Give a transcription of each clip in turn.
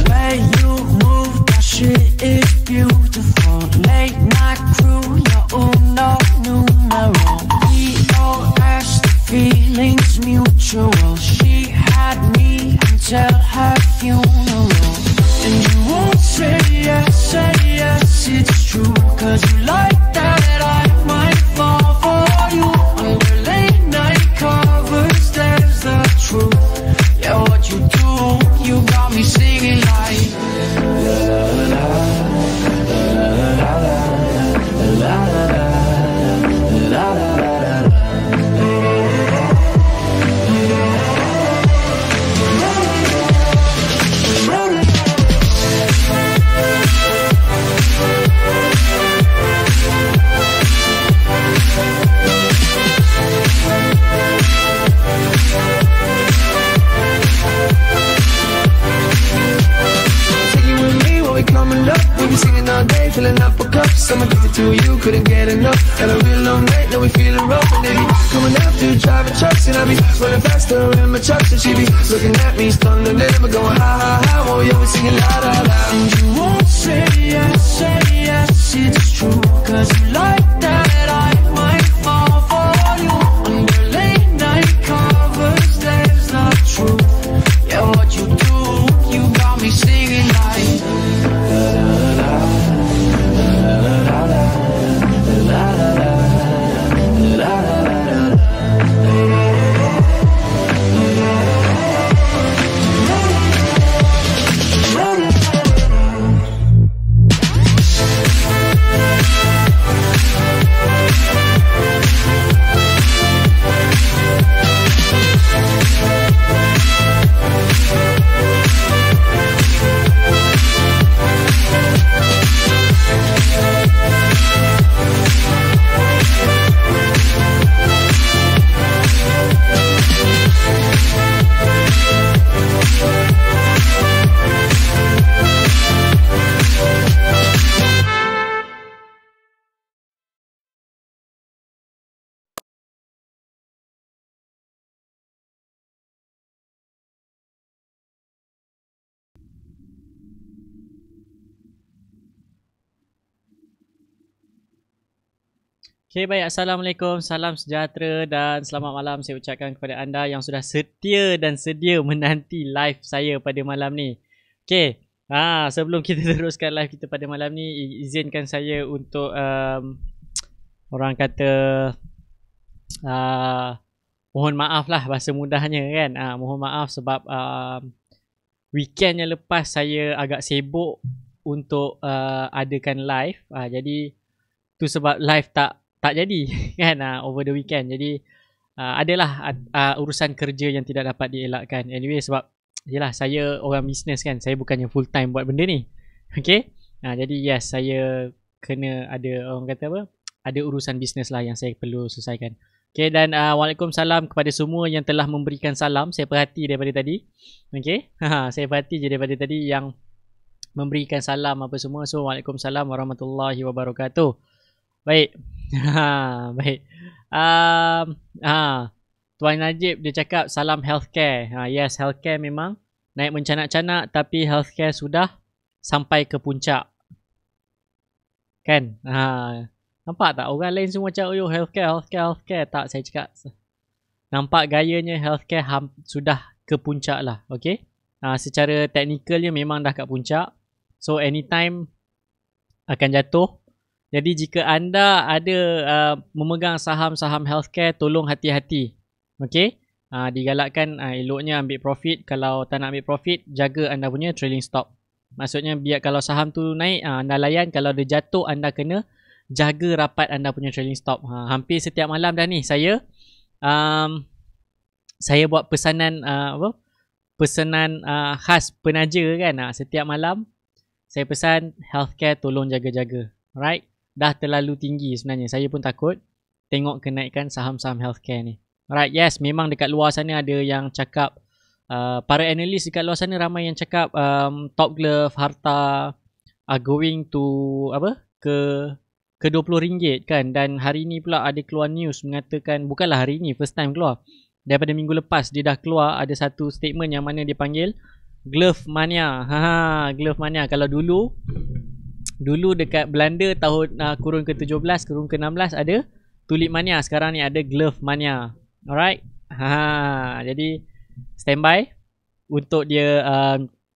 way you move, that shit is beautiful. Late night crew, you're uno numero. We all asked the feelings mutual. She had me until her funeral. And you won't say yes, it's true. Cause you like that I might fall for you. Under late night covers, there's the truth. Yeah, what you do, you got me singing like la la la la la la la la. We be singing all day, filling up a cup. I'm addicted to you, couldn't get enough. Had a real long night, now we feeling rough. And they be coming after, driving trucks. And I be running faster in my trucks. And she be looking at me, stunned and then going ha ha ha. Oh, yeah, we singing la la la. And you won't say yes, it's true. Cause you like that I might fall for you. Under late night covers, there's the truth. Yeah, what you do, you got me singing like Okay, baik. Assalamualaikum, salam sejahtera dan selamat malam saya ucapkan kepada anda yang sudah setia dan sedia menanti live saya pada malam ni. Okay, sebelum kita teruskan live kita pada malam ni, izinkan saya untuk orang kata mohon maaf lah bahasa mudahnya kan. Mohon maaf sebab weekend yang lepas saya agak sibuk untuk adakan live. Jadi tu sebab live tak jadi kan over the weekend. Jadi adalah urusan kerja yang tidak dapat dielakkan. Anyway, sebab yelah saya orang bisnes kan, saya bukannya full time buat benda ni. Okay, jadi yes, saya kena ada orang kata apa, ada urusan bisnes lah yang saya perlu selesaikan. Okay, dan waalaikumsalam kepada semua yang telah memberikan salam. Saya perhati daripada tadi. Okay, saya perhati je daripada tadi yang memberikan salam apa semua. So waalaikumsalam warahmatullahi wabarakatuh. Baik. Baik. Tuan Najib dia cakap salam healthcare. Yes, healthcare memang naik mencanak-canak, tapi healthcare sudah sampai ke puncak. Kan? Nampak tak? Orang lain semua cakap, oh healthcare. Tak, saya cakap. Nampak gayanya healthcare sudah ke puncak lah. Okay? Secara teknikalnya memang dah kat puncak. So anytime akan jatuh. Jadi jika anda ada memegang saham-saham healthcare, tolong hati-hati. Okay? Digalakkan eloknya ambil profit. Kalau tak nak ambil profit, jaga anda punya trailing stop. Maksudnya biar kalau saham tu naik, anda layan. Kalau dia jatuh, anda kena jaga rapat anda punya trailing stop. Hampir setiap malam dah ni saya buat pesanan pesanan khas penaja kan. Setiap malam saya pesan healthcare tolong jaga-jaga. Alright? Dah terlalu tinggi sebenarnya. Saya pun takut tengok kenaikan saham-saham healthcare ni. Alright, yes, memang dekat luar sana ada yang cakap para analis dekat luar sana ramai yang cakap Top Glove harta are going to ke RM20 kan. Dan hari ni pula ada keluar news mengatakan, bukanlah hari ni, first time keluar, daripada minggu lepas dia dah keluar ada satu statement yang mana dia panggil Glove Mania. Glove Mania. Kalau dulu dekat Belanda tahun kurun ke-17, kurun ke-16 ada Tulip Mania, sekarang ni ada Glove Mania. Alright. Jadi standby untuk dia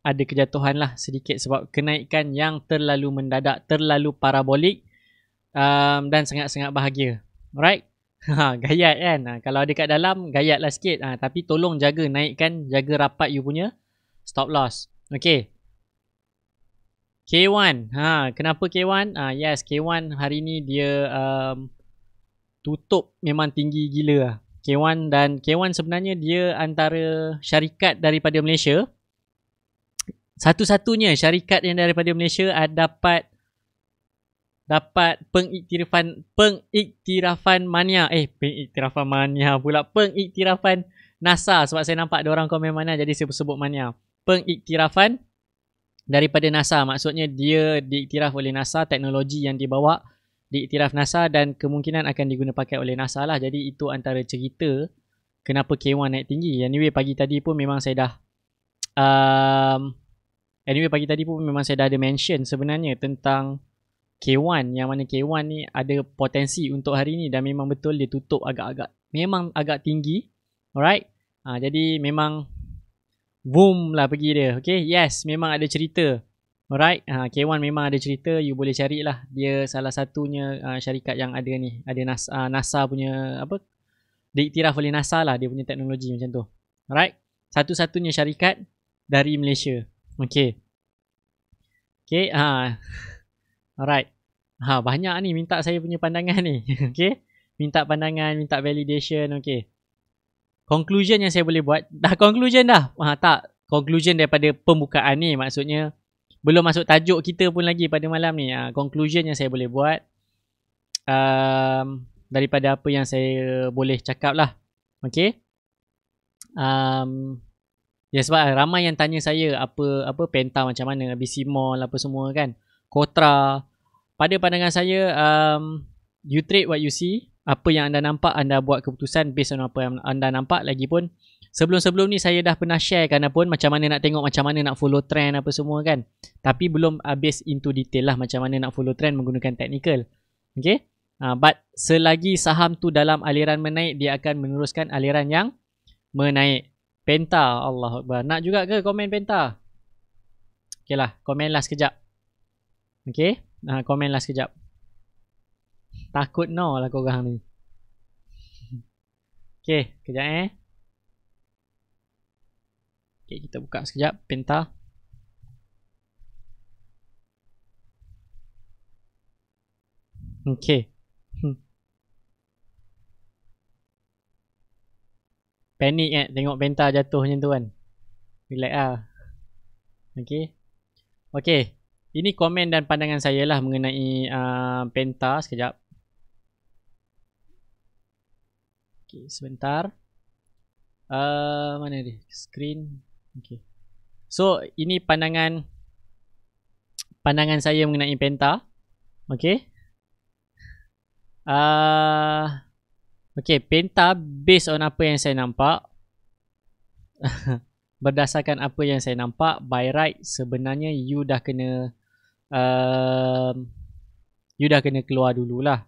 ada kejatuhan lah sedikit sebab kenaikan yang terlalu mendadak, terlalu parabolik, dan sangat-sangat bahagia. Alright. Gayat kan. Kalau ada kat dalam gayat lah sikit. Tapi tolong jaga jaga rapat you punya stop loss. Okay. K1. Kenapa K1? Yes, K1 hari ni dia tutup memang tinggi gila lah. K1, dan K1 sebenarnya dia antara syarikat daripada Malaysia, satu-satunya syarikat yang daripada Malaysia dapat pengiktirafan mania. Pengiktirafan mania pula. Pengiktirafan NASA, sebab saya nampak ada orang komen mana jadi saya sebut mania. Pengiktirafan daripada NASA, maksudnya dia diiktiraf oleh NASA, teknologi yang dibawa diiktiraf NASA dan kemungkinan akan diguna pakai oleh NASA lah. Jadi itu antara cerita kenapa K1 naik tinggi. Anyway, pagi tadi pun memang saya dah ada mention sebenarnya tentang K1, yang mana K1 ni ada potensi untuk hari ni dan memang betul dia tutup agak tinggi. Alright. Jadi memang boom lah pergi dia. Okay, yes, memang ada cerita. Alright, K1 memang ada cerita. You boleh carilah. Dia salah satunya syarikat yang ada ni. Ada NASA punya diiktiraf oleh NASA lah dia punya teknologi macam tu. Alright, satu-satunya syarikat dari Malaysia. Okay. Okay, alright. Banyak ni minta saya punya pandangan ni. Okay, minta pandangan, minta validation. Okay. Conclusion yang saya boleh buat. Dah conclusion dah? Tak. Conclusion daripada pembukaan ni. Maksudnya belum masuk tajuk kita pun lagi pada malam ni. Conclusion yang saya boleh buat daripada apa yang saya boleh cakap lah. Okay. Ya, sebab ramai yang tanya saya apa Penta macam mana, BC Mall apa semua kan, Kotra. Pada pandangan saya, you trade what you see. Apa yang anda nampak, anda buat keputusan based on apa yang anda nampak. Lagipun sebelum ni saya dah pernah share kan pun macam mana nak tengok, macam mana nak follow trend apa semua kan. Tapi belum habis into detail lah macam mana nak follow trend menggunakan technical. Okay. But selagi saham tu dalam aliran menaik, dia akan meneruskan aliran yang menaik. Penta, Allah Akbar. Nak juga ke komen Penta? Okay lah, komen lah sekejap. Okay, komen lah sekejap. Takut no lah korang ni. Okay, kejap Okay, kita buka sekejap Penta. Okay. Panik tengok Penta jatuh macam tu kan. Relax lah. Okay. Okay. Ini komen dan pandangan saya lah mengenai Penta. Sekejap. Okay, sebentar. Mana dia? Screen. Okay. So, ini pandangan saya mengenai Penta. Okay. Okay, Penta based on apa yang saya nampak. Berdasarkan apa yang saya nampak, by right sebenarnya you dah kena keluar dululah.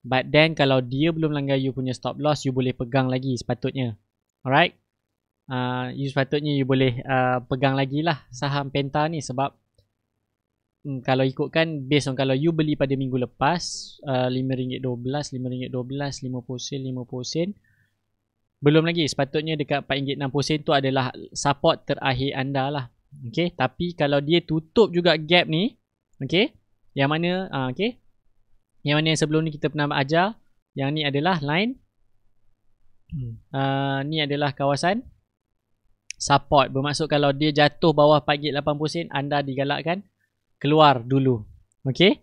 But then kalau dia belum langgar you punya stop loss, you boleh pegang lagi sepatutnya. Alright. Sepatutnya you boleh pegang lagi lah saham Penta ni. Sebab kalau ikutkan based on kalau you beli pada minggu lepas RM5.12, RM5.12, 50 sen. Belum lagi, sepatutnya dekat RM4.60 tu adalah support terakhir anda lah. Okay, tapi kalau dia tutup juga gap ni, okay, yang mana okay, yang mana yang sebelum ni kita pernah ajar, yang ni adalah line, ni adalah kawasan support. Bermaksud kalau dia jatuh bawah RM4.80, anda digalakkan keluar dulu. Okay.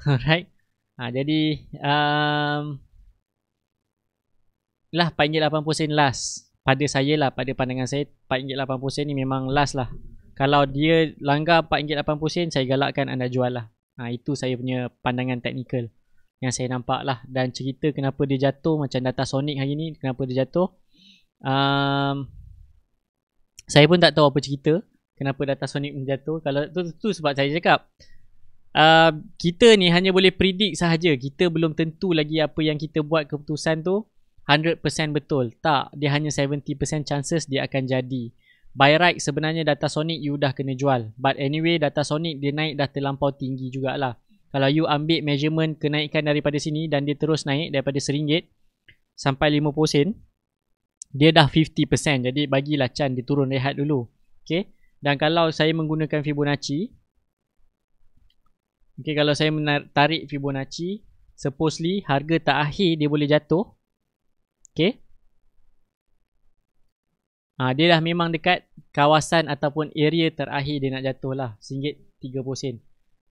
Alright. Jadi lah RM4.80 last. pada saya lah, pada pandangan saya RM4.80 ni memang last lah. Kalau dia langgar RM4.80, saya galakkan anda jual lah. Itu saya punya pandangan teknikal yang saya nampak lah. Dan cerita kenapa dia jatuh, macam Datasonic hari ni, kenapa dia jatuh, saya pun tak tahu apa cerita kenapa Datasonic jatuh. Kalau tu sebab saya cakap, kita ni hanya boleh predict sahaja. Kita belum tentu lagi apa yang kita buat keputusan tu 100% betul. Tak, dia hanya 70% chances dia akan jadi. By right sebenarnya Datasonic you dah kena jual. But anyway, Datasonic dia naik dah terlampau tinggi jugalah. Kalau you ambil measurement kenaikan daripada sini dan dia terus naik daripada RM1 sampai 50 sen, dia dah 50%. Jadi bagilah Chan dia turun rehat dulu. Okay. Dan kalau saya menggunakan Fibonacci, okay, kalau saya tarik Fibonacci, supposedly harga terakhir dia boleh jatuh. Okay. Dia dah memang dekat kawasan ataupun area terakhir dia nak jatuh lah, RM1.30.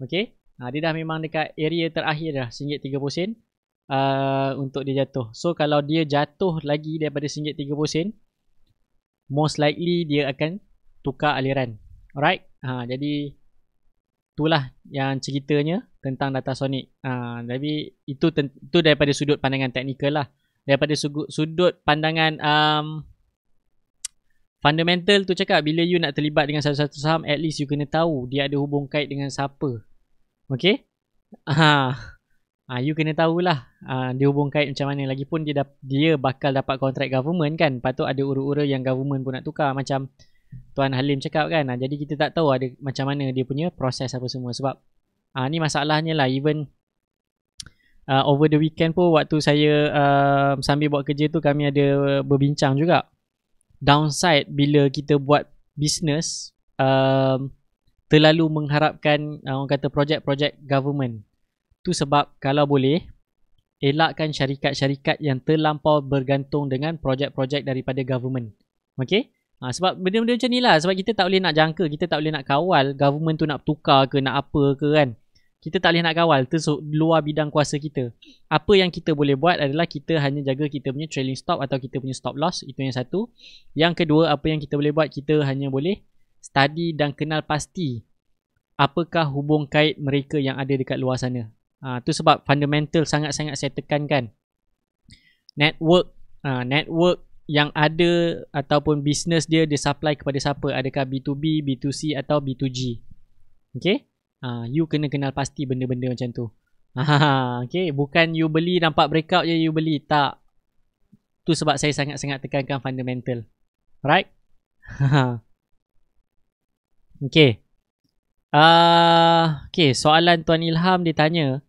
Okay. Dia dah memang dekat area terakhir dah, RM1.30 untuk dia jatuh. So kalau dia jatuh lagi daripada RM1.30, most likely dia akan tukar aliran. Alright. Jadi itulah yang ceritanya tentang Datasonic. Tapi itu daripada sudut pandangan teknikal lah. Daripada sudut pandangan fundamental tu cakap, bila you nak terlibat dengan satu-satu saham, at least you kena tahu dia ada hubung kait dengan siapa. Okay. You kena tahulah dia hubung kait macam mana. Lagipun dia bakal dapat kontrak government kan. Patut ada ura-ura yang government pun nak tukar, macam Tuan Halim cakap kan. Jadi kita tak tahu ada macam mana dia punya proses apa semua. Sebab ni masalahnya lah. Even over the weekend pun, waktu saya sambil buat kerja tu, kami ada berbincang juga. Downside bila kita buat business, terlalu mengharapkan orang kata projek-projek government. Tu sebab kalau boleh, elakkan syarikat-syarikat yang terlampau bergantung dengan projek-projek daripada government. Okay. Sebab benda-benda macam ni lah. Sebab kita tak boleh nak jangka, kita tak boleh nak kawal government tu nak tukar ke, nak apa ke kan. Kita tak boleh nak kawal, tu luar bidang kuasa kita. Apa yang kita boleh buat adalah kita hanya jaga kita punya trailing stop atau kita punya stop loss. Itu yang satu. Yang kedua, apa yang kita boleh buat, kita hanya boleh study dan kenal pasti apakah hubung kait mereka yang ada dekat luar sana. Tu sebab fundamental sangat-sangat saya tekankan. Network yang ada ataupun business dia supply kepada siapa. Adakah B2B, B2C atau B2G. Okay. You kena kenal pasti benda-benda macam tu. Okay. Bukan you beli nampak breakout je you beli. Tak. Tu sebab saya sangat-sangat tekankan fundamental. Right? Okay. Okay. Soalan Tuan Ilham dia tanya,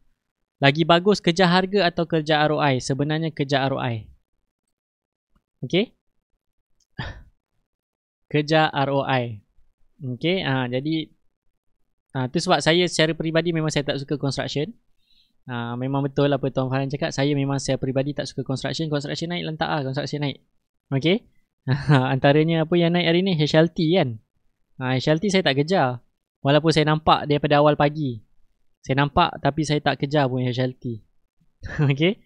lagi bagus kejar harga atau kejar ROI? Sebenarnya kejar ROI. Okay. Kejar ROI. Okay. Jadi tu sebab saya secara peribadi memang saya tak suka construction. Memang betul apa Tuan Farhan cakap. Saya memang secara peribadi tak suka construction. Construction naik lantak construction naik. Okay. Antaranya apa yang naik hari ni, HLT kan. HLT saya tak kejar. Walaupun saya nampak daripada awal pagi. Saya nampak tapi saya tak kejar pun HLT. Okay.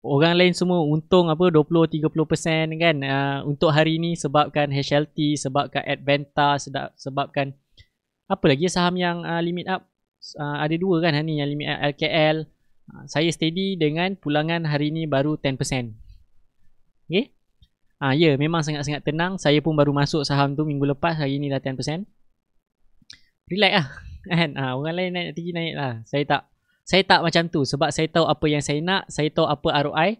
Orang lain semua untung apa 20-30% kan. Untuk hari ni sebabkan HLT, sebabkan Advanta, sebabkan apa lagi saham yang limit up. Ada dua kan hari ni yang limit up, LKL. Saya steady dengan pulangan hari ni baru 10%. Okay. Ya, memang sangat-sangat tenang. Saya pun baru masuk saham tu minggu lepas. Hari ni dah 10%. Relax lah kan. Orang lain naik tinggi naik lah. Saya tak macam tu. Sebab saya tahu apa yang saya nak. Saya tahu apa ROI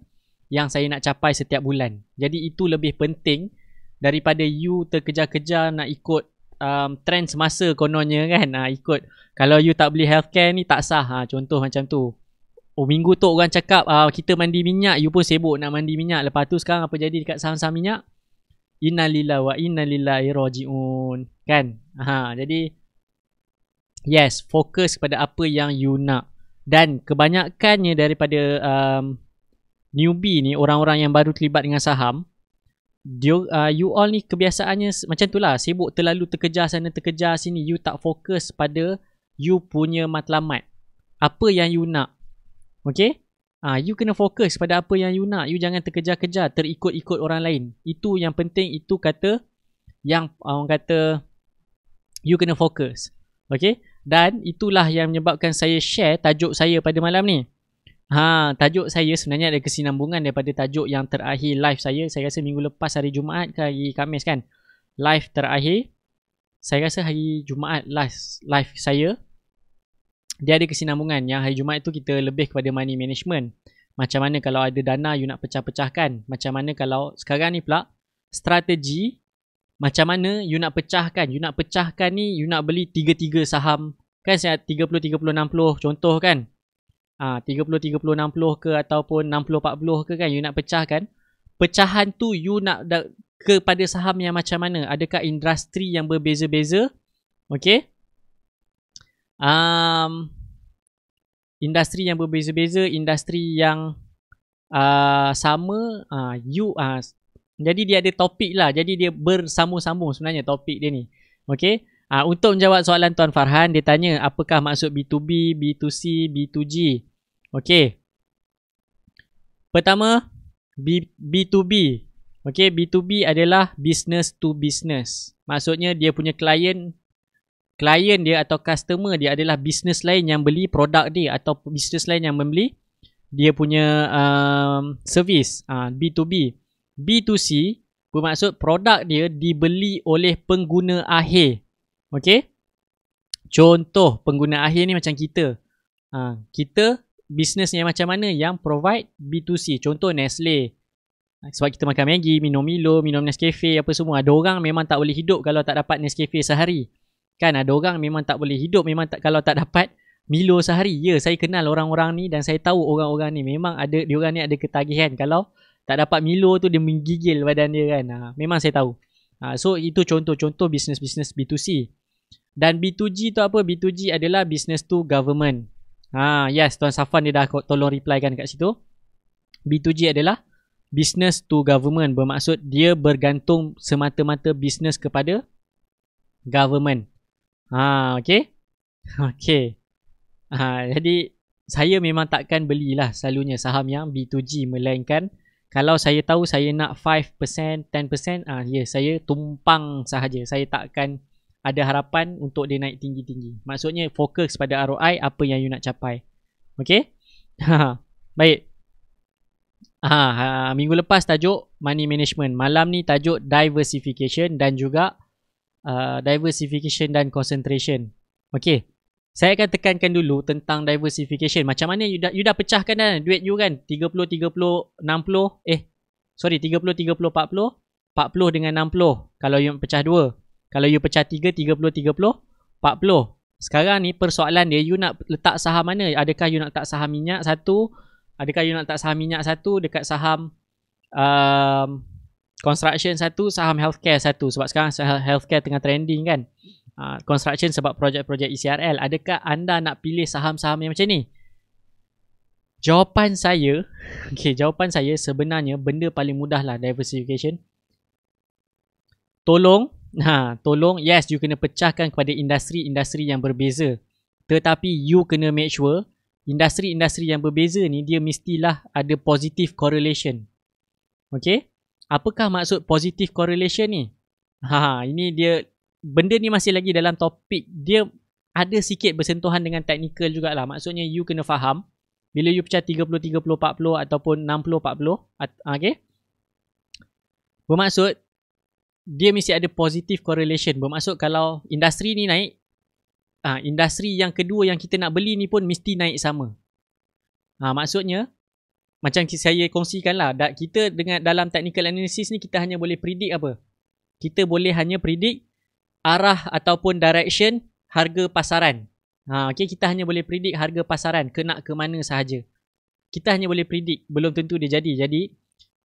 yang saya nak capai setiap bulan. Jadi itu lebih penting daripada you terkejar-kejar nak ikut trend semasa kononnya kan. Ikut. Kalau you tak beli healthcare ni tak sah. Contoh macam tu. Minggu tu orang cakap kita mandi minyak, you pun sibuk nak mandi minyak. Lepas tu sekarang apa jadi dekat saham-saham minyak? Innalillahi wa innalillahi raji'un kan. Jadi yes, fokus kepada apa yang you nak. Dan kebanyakannya daripada newbie ni, orang-orang yang baru terlibat dengan saham, you all ni kebiasaannya macam tu lah. Sibuk terlalu terkejar sana terkejar sini. You tak fokus pada you punya matlamat. Apa yang you nak. Okay. You kena fokus pada apa yang you nak. You jangan terkejar-kejar, terikut-ikut orang lain. Itu yang penting. Itu kata yang orang kata you kena fokus. Okay. Dan itulah yang menyebabkan saya share tajuk saya pada malam ni. Tajuk saya sebenarnya ada kesinambungan daripada tajuk yang terakhir live saya. Saya rasa minggu lepas hari Jumaat ke hari Khamis kan. Live terakhir. Saya rasa hari Jumaat last live saya. Dia ada kesinambungan. Yang hari Jumaat tu kita lebih kepada money management. Macam mana kalau ada dana you nak pecah-pecahkan. Macam mana kalau sekarang ni pula strategi. Macam mana you nak pecahkan. You nak pecahkan ni you nak beli 3-3 saham. Kan saya 30-30-60 contoh kan. 30-30-60 ke ataupun 60-40 ke kan. You nak pecahkan. Pecahan tu you nak kepada saham yang macam mana. Adakah industri yang berbeza-beza. Okay. Industri yang berbeza-beza. Industri yang sama. Jadi dia ada topik lah. Jadi dia bersambung-sambung sebenarnya topik dia ni. Okay. Untuk menjawab soalan Tuan Farhan, dia tanya apakah maksud B2B, B2C, B2G. Okay. Pertama, B2B. Okay, B2B adalah business to business. Maksudnya dia punya klien dia atau customer dia adalah business lain yang beli produk dia atau business lain yang membeli dia punya service. B2B. B2C bermaksud produk dia dibeli oleh pengguna akhir. Okey. Contoh pengguna akhir ni macam kita. Kita business yang macam mana yang provide B2C. Contoh Nestle. Sebab kita makan Maggi, minum Milo, minum Nescafe apa semua. Ada orang memang tak boleh hidup kalau tak dapat Nescafe sehari. Kan ada orang memang tak boleh hidup kalau tak dapat Milo sehari. Ya, saya kenal orang-orang ni dan saya tahu orang-orang ni memang ada diorang ni ada ketagihan kalau tak dapat Milo tu dia menggigil badan dia kan. Memang saya tahu. So itu contoh-contoh bisnes-bisnes B2C. Dan B2G tu apa? B2G adalah business to government. Yes, Tuan Safwan dia dah tolong reply kan kat situ. B2G adalah business to government. Bermaksud dia bergantung semata-mata bisnes kepada government. Okay. Okay. Jadi saya memang takkan belilah selalunya saham yang B2G. Melainkan kalau saya tahu saya nak 5%, 10%, saya tumpang sahaja. Saya takkan ada harapan untuk dia naik tinggi-tinggi. Maksudnya fokus pada ROI apa yang you nak capai. Okay? Baik. Minggu lepas tajuk money management. Malam ni tajuk diversification dan juga diversification dan concentration. Okay. Saya akan tekankan dulu tentang diversification. Macam mana you dah pecahkan dah duit you kan? 30-30-60. 30-30-40. 40 dengan 60. Kalau you pecah 2. Kalau you pecah 3, 30-30-40. Sekarang ni persoalan dia, you nak letak saham mana? Adakah you nak letak saham minyak satu? Adakah you nak letak saham minyak satu dekat saham construction satu, saham healthcare satu? Sebab sekarang healthcare tengah trending kan. Construction sebab projek-projek ECRL. Adakah anda nak pilih saham-saham yang macam ni? Jawapan saya sebenarnya benda paling mudah lah diversification. Tolong, yes, you kena pecahkan kepada industri-industri yang berbeza. Tetapi you kena make sure industri-industri yang berbeza ni dia mestilah ada positive correlation. Okay? Apakah maksud positive correlation ni? Ini dia, benda ni masih lagi dalam topik. Dia ada sikit bersentuhan dengan teknikal jugalah. Maksudnya you kena faham bila you pecah 30-30-40 ataupun 60-40. Okay? Bermaksud dia mesti ada positive correlation. Bermaksud kalau industri ni naik, industri yang kedua yang kita nak beli ni pun mesti naik sama. Maksudnya macam saya kongsikan lah, kita dengan dalam technical analysis ni kita hanya boleh predict apa? Kita boleh hanya predict arah ataupun direction harga pasaran. Okay, kita hanya boleh predict harga pasaran kena ke mana sahaja. Kita hanya boleh predict, belum tentu dia jadi. Jadi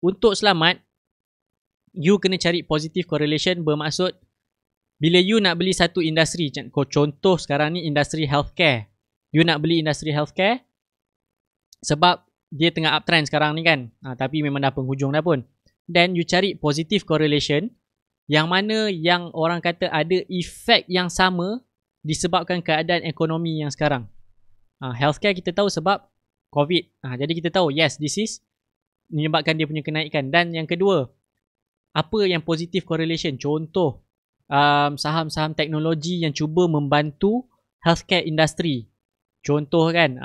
untuk selamat, you kena cari positive correlation. Bermaksud bila you nak beli satu industri, contoh sekarang ni industri healthcare. You nak beli industri healthcare sebab dia tengah uptrend sekarang ni kan. Tapi memang dah penghujung dah pun. Then you cari positive correlation yang mana yang orang kata ada efek yang sama disebabkan keadaan ekonomi yang sekarang. Healthcare kita tahu sebab COVID. Jadi kita tahu yes, this is menyebabkan dia punya kenaikan. Dan yang kedua, apa yang positive correlation? Contoh, saham-saham teknologi yang cuba membantu healthcare industry. Contoh kan.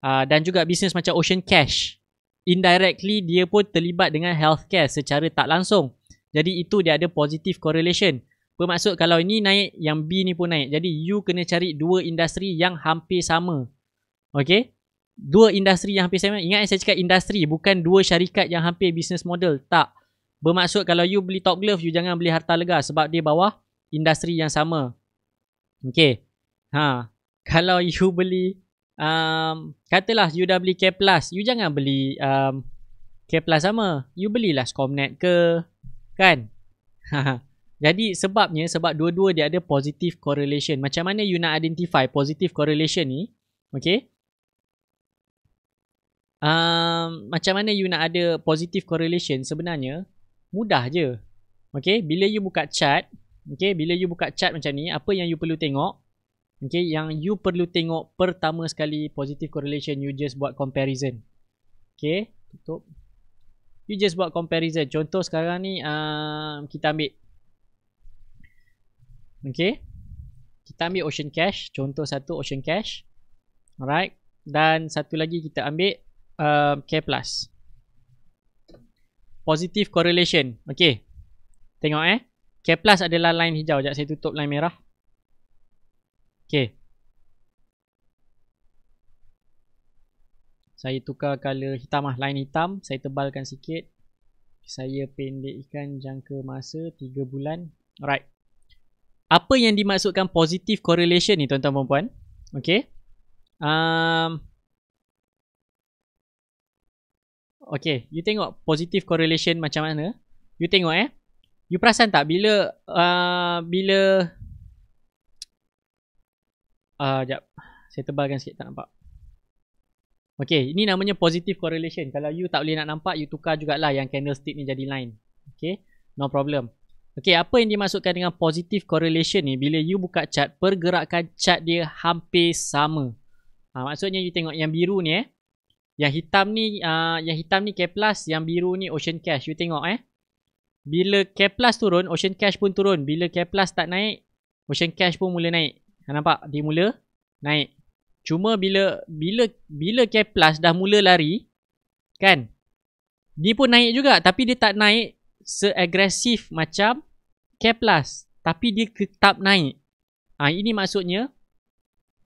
Dan juga bisnes macam Ocean Cash. Indirectly dia pun terlibat dengan healthcare secara tak langsung. Jadi itu dia ada positive correlation. Bermaksud kalau ini naik, yang B ni pun naik. Jadi you kena cari dua industri yang hampir sama. Okay? Dua industri yang hampir sama. Ingat saya cakap industri, bukan dua syarikat yang hampir business model. Tak. Bermaksud kalau you beli Top Glove, you jangan beli Harta Lega sebab dia bawah industri yang sama. Okay. Kalau you beli, katalah you dah beli K+, you jangan beli K+ sama. You belilah Scomnet ke. Kan? Jadi sebab dua-dua dia ada positive correlation. Macam mana you nak identify positive correlation ni? Okay. Macam mana you nak ada positive correlation? Sebenarnya mudah je. Okay. Bila you buka chart. Okay. Bila you buka chart macam ni. Apa yang you perlu tengok? Okay. Yang you perlu tengok pertama sekali positive correlation. You just buat comparison. Okay. Tutup. You just buat comparison. Contoh sekarang ni kita ambil. Okay. Kita ambil Ocean Cash. Contoh satu Ocean Cash. Alright. Dan satu lagi kita ambil K+. Positive correlation. Okay. Tengok K+ adalah line hijau. Sekejap saya tutup line merah. Okay. Saya tukar color hitam lah. Line hitam. Saya tebalkan sikit. Saya pendekkan jangka masa 3 bulan. Alright. Apa yang dimaksudkan positive correlation ni tuan-tuan dan puan? Okay. Okay. You tengok positive correlation macam mana? You tengok You perasan tak bila sekejap. Saya tebalkan sikit, tak nampak. Okay. Ini namanya positive correlation. Kalau you tak boleh nak nampak, you tukar jugalah yang candlestick ni jadi line. Okay. No problem. Okay, apa yang dimaksudkan dengan positive correlation ni? Bila you buka chart, pergerakan chart dia hampir sama. Maksudnya you tengok yang biru ni Yang hitam ni K+, yang biru ni Ocean Cash. You tengok bila K+ turun, Ocean Cash pun turun. Bila K+ tak naik, Ocean Cash pun mula naik. Nampak? Dia mula naik. Cuma bila K+ dah mula lari, kan? Dia pun naik juga, tapi dia tak naik seagresif macam K+, tapi dia tetap naik. Ini maksudnya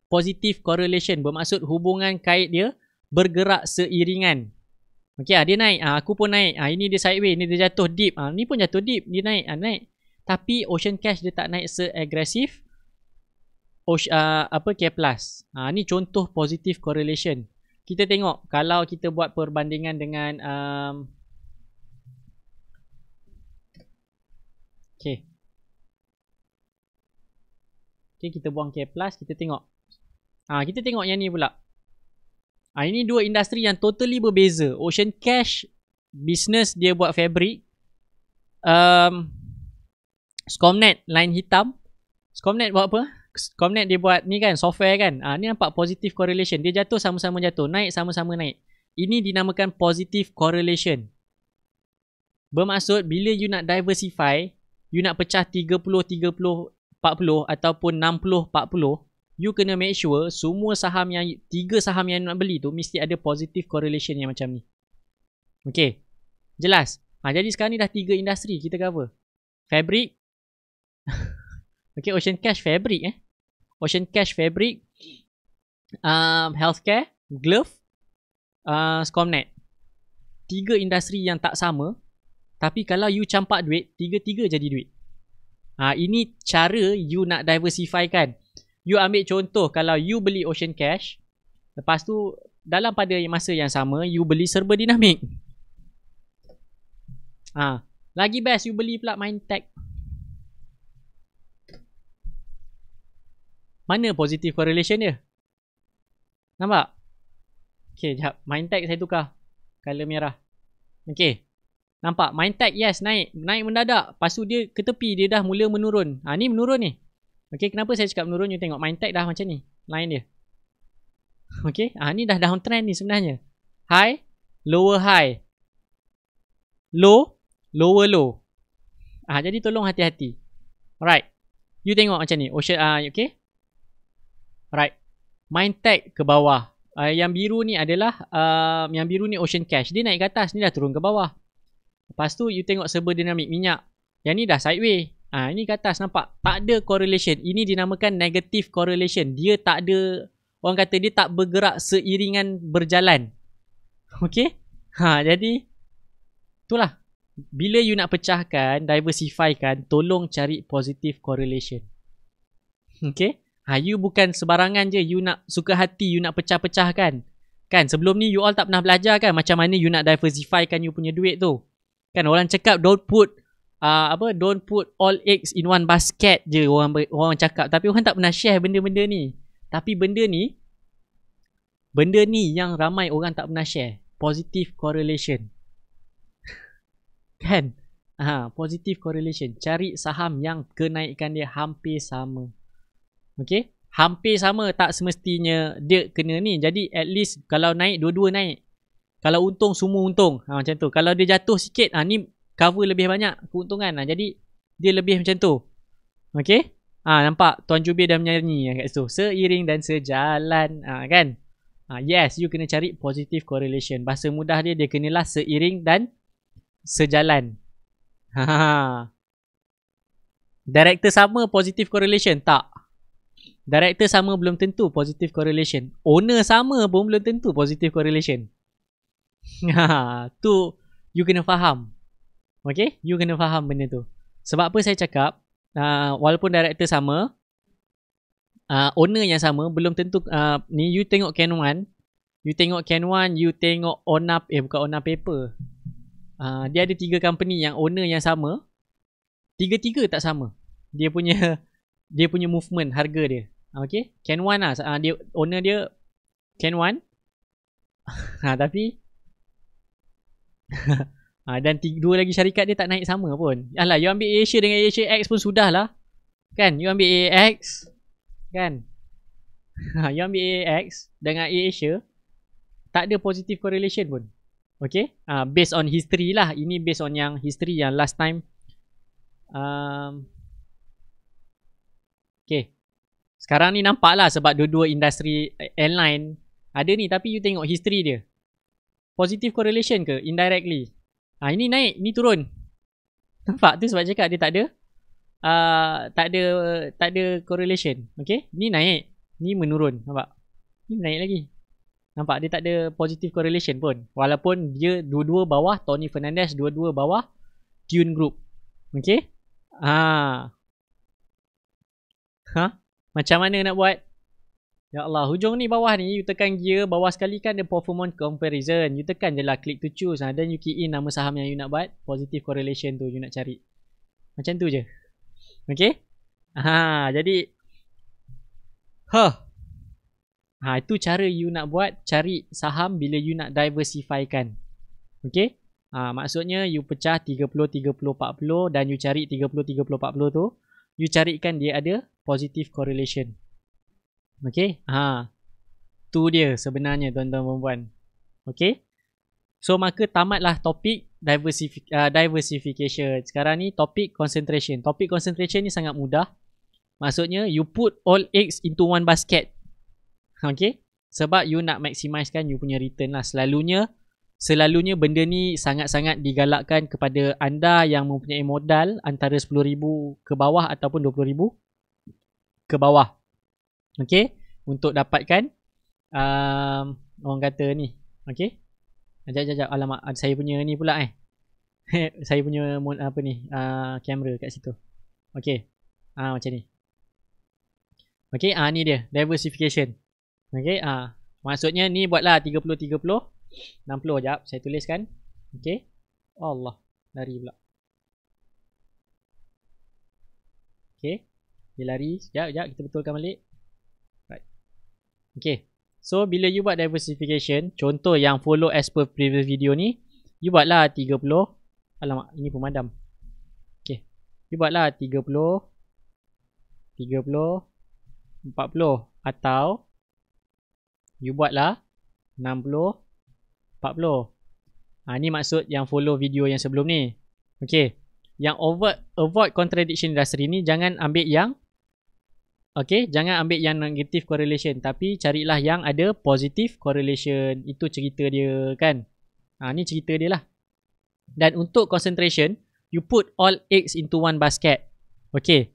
positive correlation. Bermaksud hubungan kait dia bergerak seiringan. Okey, dia naik, aku pun naik. Ini dia sideways, ni dia jatuh deep. Ni pun jatuh deep, dia naik, naik. Tapi Ocean Cash dia tak naik seagresif K+. Ni contoh positive correlation. Kita tengok kalau kita buat perbandingan dengan Okay, kita buang K+, kita tengok. Kita tengok yang ni pula. Ini dua industri yang totally berbeza. Ocean Cash, business dia buat fabric. Scomnet, line hitam. Scomnet buat apa? Scomnet dia buat ni kan, software kan. Ni nampak positive correlation. Dia jatuh sama-sama jatuh, naik sama-sama naik. Ini dinamakan positive correlation. Bermaksud bila you nak diversify, you nak pecah 30-30-40 ataupun 60-40, you kena make sure semua saham yang, 3 saham yang nak beli tu mesti ada positive correlation yang macam ni. Okay, jelas? Jadi sekarang ni dah 3 industri kita cover. Fabric. Okay, Ocean Cash fabric Ocean Cash fabric, healthcare, glove, Scomnet. 3 industri yang tak sama. Tapi kalau you campak duit, 3-3 jadi duit. Ini cara you nak diversify kan. You ambil contoh, kalau you beli Ocean Cash, lepas tu dalam pada masa yang sama, you beli Serba Dynamic. Lagi best, you beli pula Mindtech. Mana positive correlation dia? Nampak? Okay, sekejap. Mindtech saya tukar. Color merah. Okay. Nampak? Mindtech, yes, naik. Naik mendadak. Lepas tu dia ke tepi, dia dah mula menurun. Ni menurun ni. Okay, kenapa saya cakap menurun? You tengok Mindtech dah macam ni. Line dia. Okay, ni dah downtrend ni sebenarnya. High, lower high. Low, lower low. Jadi tolong hati-hati. Alright. You tengok macam ni. Ocean, okay. Alright. Mindtech ke bawah. Yang biru ni adalah, yang biru ni Ocean Cash. Dia naik ke atas, ni dah turun ke bawah. Lepas tu, you tengok serba dinamik minyak. Yang ni dah sideway. Ini ke atas, nampak? Tak ada correlation. Ini dinamakan negative correlation. Dia tak ada, orang kata dia tak bergerak seiringan berjalan. Okay? Jadi, itulah. Bila you nak pecahkan, diversifykan, tolong cari positive correlation. Okay? You bukan sebarangan je, you nak suka hati, you nak pecah-pecahkan. Kan, sebelum ni you all tak pernah belajar kan macam mana you nak diversifykan you punya duit tu. Kan, orang cakap don't put all eggs in one basket je, orang cakap. Tapi orang tak pernah share benda-benda ni. Tapi benda ni yang ramai orang tak pernah share. Positive correlation. Kan? Positive correlation. Cari saham yang kenaikan dia hampir sama. Okay? Hampir sama, tak semestinya dia kena ni. Jadi at least kalau naik, dua-dua naik. Kalau untung, semua untung. Macam tu. Kalau dia jatuh sikit, ni cover lebih banyak keuntungan. Jadi dia lebih macam tu. Okay? Nampak? Tuan Jubir dah menyanyi kat situ. Seiring dan sejalan. Kan? Yes, you kena cari positive correlation. Bahasa mudah dia kenalah seiring dan sejalan. Director sama positive correlation? Tak. Director sama belum tentu positive correlation. Owner sama pun belum tentu positive correlation. Tu you kena faham. Okay? You kena faham benda tu. Sebab apa saya cakap, walaupun director sama, owner yang sama belum tentu. Ni you tengok Can1, you tengok Onap, bukan Onap Paper. Dia ada 3 company yang owner yang sama. 3-3 tak sama. Dia punya movement harga dia. Okay, Can1 lah. Dia owner dia Can1. Tapi dan 2 lagi syarikat dia tak naik sama pun. Alah, you ambil Asia dengan Asia X pun sudah lah. Kan, you ambil AX. Kan. You ambil AX dengan Asia, tak ada positive correlation pun. Okay, based on history lah. Ini based on yang history yang last time. Okay, sekarang ni nampak lah sebab dua-dua industri airline ada ni. Tapi you tengok history dia, positive correlation ke indirectly? Ini naik, ni turun. Nampak tu sebab cakap dia tak ada correlation. Okay, ni naik, ni menurun. Nampak? Ni naik lagi. Nampak dia tak ada positive correlation pun. Walaupun dia dua-dua bawah Tony Fernandez, dua-dua bawah Tune Group. Okay? Macam mana nak buat? Ya Allah, hujung ni bawah ni you tekan gear, bawah sekali kan ada performance comparison. You tekan je lah click to choose. Dan you key in nama saham yang you nak buat. Positive correlation tu you nak cari. Macam tu je. Okay? Jadi itu cara you nak buat. Cari saham bila you nak diversifykan. Okay? Maksudnya you pecah 30, 30, 40 dan you cari 30, 30, 40 tu. You carikan dia ada positive correlation. Okay? Tu dia sebenarnya tuan-tuan dan puan. Okay? So maka tamatlah topik diversification. Sekarang ni topik concentration. Topik concentration ni sangat mudah. Maksudnya you put all eggs into one basket. Okay? Sebab you nak maximizekan you punya return lah. Selalunya benda ni sangat-sangat digalakkan kepada anda yang mempunyai modal antara RM10,000 ke bawah ataupun RM20,000 ke bawah. Okay? Untuk dapatkan orang kata ni. Okay? Sekejap. Alamak, saya punya ni pula saya punya apa ni, kamera kat situ. Okay? Macam ni. Okay? Ni dia, diversification. Okay? Maksudnya ni buatlah 30-30. 60 jap saya tuliskan. Okay. Allah, lari pula. Okay. Dia lari. Sekejap kita betulkan balik. Right. Okay. So bila you buat diversification, contoh yang follow as per previous video ni, you buatlah 30. Alamak, ini pemadam. Okay. You buatlah 30, 40 atau You buatlah 60, 40. Ni maksud yang follow video yang sebelum ni. Okay. Yang avoid contradiction industry ni jangan ambil yang jangan ambil yang negative correlation, tapi carilah yang ada positive correlation. Itu cerita dia kan. Ni cerita dia lah. Dan untuk concentration, you put all eggs into one basket. Okay.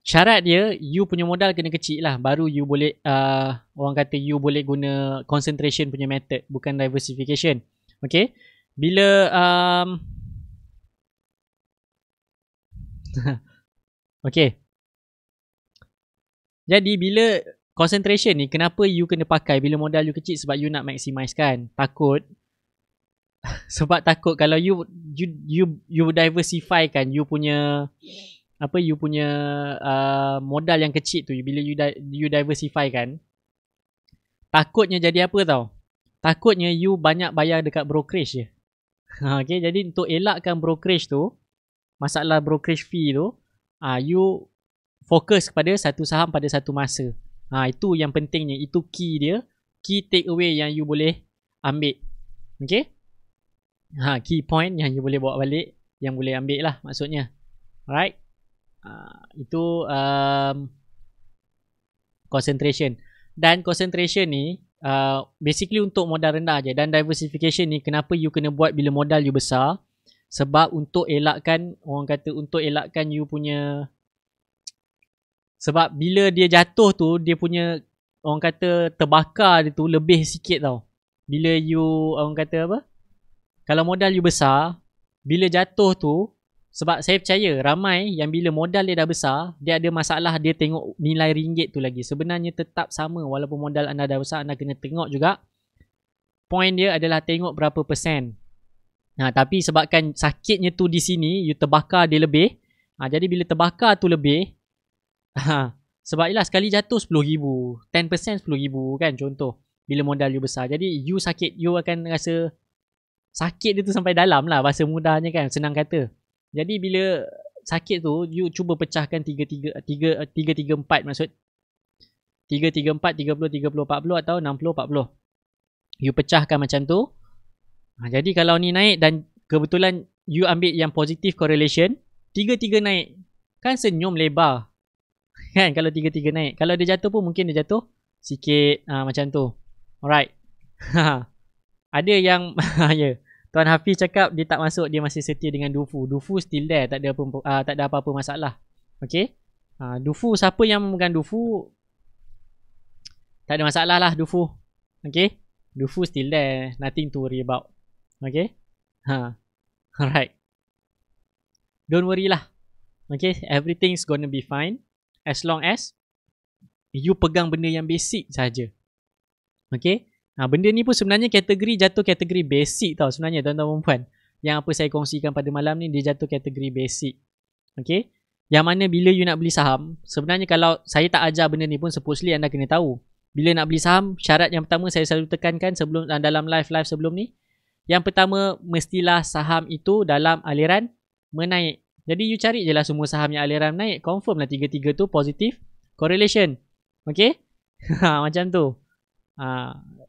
Syarat dia, you punya modal kena kecil lah. Baru you boleh, orang kata you boleh guna concentration punya method, bukan diversification. Okay. Bila okay. Jadi bila concentration ni, kenapa you kena pakai bila modal you kecil? Sebab you nak maximize kan. Takut sebab takut kalau you diversify kan, you punya modal yang kecil tu, bila you diversify kan, takutnya jadi apa tau? Takutnya you banyak bayar dekat brokerage je. Okay, jadi untuk elakkan brokerage tu, masalah brokerage fee tu, you fokus kepada satu saham pada satu masa. Itu yang pentingnya. Itu key dia. Key take away yang you boleh ambil. Okay. Key point yang you boleh bawa balik, yang boleh ambil lah maksudnya. Alright. Itu concentration. Dan concentration ni basically untuk modal rendah je. Dan diversification ni kenapa you kena buat bila modal you besar? Sebab untuk elakkan, orang kata untuk elakkan you punya, sebab bila dia jatuh tu, dia punya, orang kata terbakar dia tu lebih sikit tau. Bila you, orang kata apa, kalau modal you besar, bila jatuh tu, sebab saya percaya ramai yang bila modal dia dah besar, dia ada masalah, dia tengok nilai ringgit tu lagi. Sebenarnya tetap sama, walaupun modal anda dah besar, anda kena tengok juga. Point dia adalah tengok berapa persen. Tapi sebabkan sakitnya tu di sini, you terbakar dia lebih. Jadi bila terbakar tu lebih, sebab ialah sekali jatuh RM10,000, 10% RM10,000 kan contoh. Bila modal you besar. Jadi you sakit, you akan rasa sakit dia tu sampai dalam lah, bahasa mudahnya kan, senang kata. Jadi bila sakit tu, you cuba pecahkan 3-3-4 maksud. 3-3-4, 30-30-40 atau 60-40. You pecahkan macam tu. Jadi kalau ni naik dan kebetulan you ambil yang positive correlation, 3-3 naik. Kan senyum lebar. Kan kalau 3-3 naik. Kalau dia jatuh pun mungkin dia jatuh sikit. Macam tu. Alright. Ada yang ya. Tuan Hafiz cakap dia tak masuk, dia masih setia dengan Dufu. Dufu still there, tak ada apa-apa masalah. Okay. Dufu, siapa yang memegang Dufu, tak ada masalah lah Dufu. Okay. Dufu still there, nothing to worry about. Okay. Alright. Don't worry lah. Okay, everything's gonna be fine as long as you pegang benda yang basic saja. Okay. Benda ni pun sebenarnya jatuh kategori basic tau sebenarnya tuan-tuan dan puan. Yang apa saya kongsikan pada malam ni, dia jatuh kategori basic. Okay. Yang mana bila you nak beli saham, sebenarnya kalau saya tak ajar benda ni pun, supposedly anda kena tahu. Bila nak beli saham, syarat yang pertama saya selalu tekankan sebelum dalam live sebelum ni. Yang pertama, mestilah saham itu dalam aliran menaik. Jadi you cari je lah semua saham yang aliran menaik. Confirm lah 3-3 tu positive correlation. Okay. Macam tu.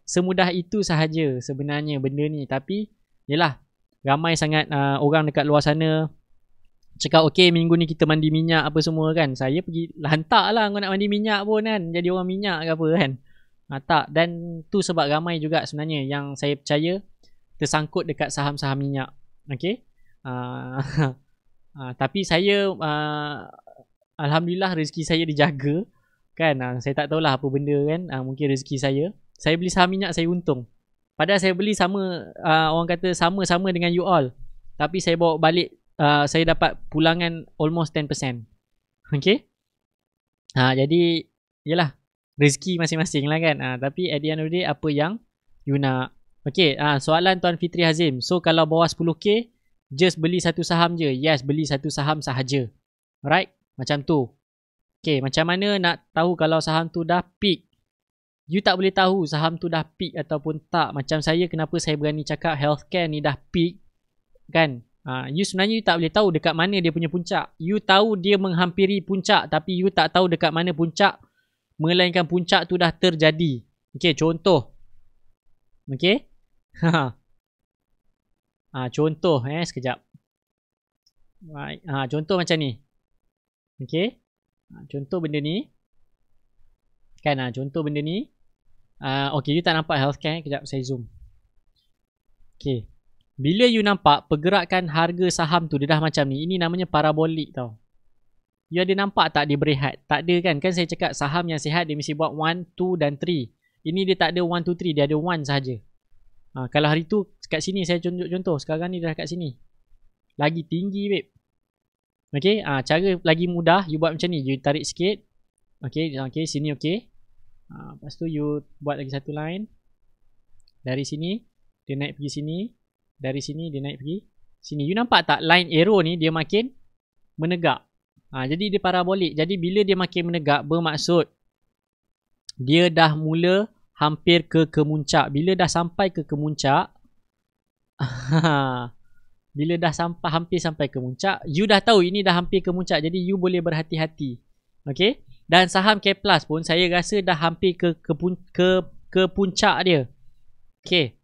Semudah itu sahaja sebenarnya benda ni. Tapi yelah, ramai sangat orang dekat luar sana cakap okay minggu ni kita mandi minyak apa semua kan. Saya pergi hantar lah kau nak mandi minyak pun kan, jadi orang minyak ke apa kan. Tak. Dan tu sebab ramai juga sebenarnya yang saya percaya tersangkut dekat saham-saham minyak. Okay. Tapi saya Alhamdulillah rezeki saya dijaga kan. Saya tak tahulah apa benda kan. Mungkin rezeki saya beli saham minyak saya untung. Padahal saya beli sama, orang kata sama-sama dengan you all. Tapi saya bawa balik, saya dapat pulangan almost 10%. Okay. Jadi yelah, rezeki masing-masing lah kan. Tapi at the end of the day, apa yang you nak. Okay, soalan Tuan Fitri Hazim. So kalau bawah 10k, just beli satu saham je. Yes, beli satu saham sahaja. Alright, macam tu. Okay, macam mana nak tahu kalau saham tu dah peak? You tak boleh tahu saham tu dah peak ataupun tak. Macam saya, kenapa saya berani cakap healthcare ni dah peak kan. You sebenarnya you tak boleh tahu dekat mana dia punya puncak. You tahu dia menghampiri puncak, tapi you tak tahu dekat mana puncak, melainkan puncak tu dah terjadi. Okey, contoh. Okey. Contoh sekejap. Right. Contoh macam ni. Okey. Contoh benda ni. Kan contoh benda ni. Okey, you tak nampak healthcare. Kejap saya zoom. Okey. Bila you nampak pergerakan harga saham tu dia dah macam ni. Ini namanya parabolik tau. You ada nampak tak dia berehat? Tak ada kan? Kan saya cakap saham yang sihat dia mesti buat 1, 2 dan 3. Ini dia tak ada 1, 2, 3. Dia ada 1 sahaja. Kalau hari tu kat sini saya tunjuk contoh. Sekarang ni dah kat sini. Lagi tinggi babe. Okay. Cara lagi mudah. You buat macam ni. You tarik sikit. Okay. Sini okay. Lepas tu you buat lagi satu line. Dari sini. Dia naik pergi sini. Dari sini dia naik pergi sini. You nampak tak line arrow ni dia makin menegak. Jadi dia parabolik. Jadi bila dia makin menegak bermaksud dia dah mula hampir ke kemuncak. Bila dah sampai ke kemuncak bila dah hampir sampai ke puncak, you dah tahu ini dah hampir ke puncak. Jadi you boleh berhati-hati. Okay. Dan saham K Plus pun saya rasa dah hampir ke puncak dia. Okay.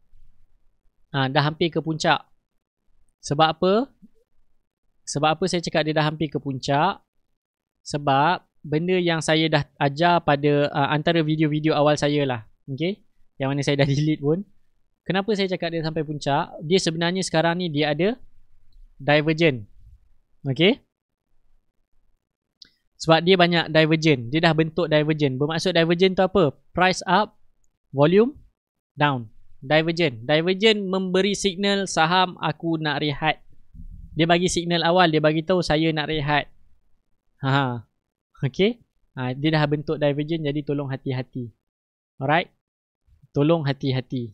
Dah hampir ke puncak. Sebab apa? Sebab apa saya cakap dia dah hampir ke puncak? Sebab benda yang saya dah ajar pada antara video-video awal saya lah. Okay. Yang mana saya dah delete pun. Kenapa saya cakap dia sampai puncak? Dia sebenarnya sekarang ni dia ada divergent. Okay. Sebab dia banyak divergent. Dia dah bentuk divergent. Bermaksud divergent tu apa? Price up, volume down. Divergent. Divergent memberi signal saham aku nak rehat. Dia bagi signal awal. Dia bagi tahu saya nak rehat. Okay. Dia dah bentuk divergent. Jadi tolong hati-hati. Alright. Tolong hati-hati.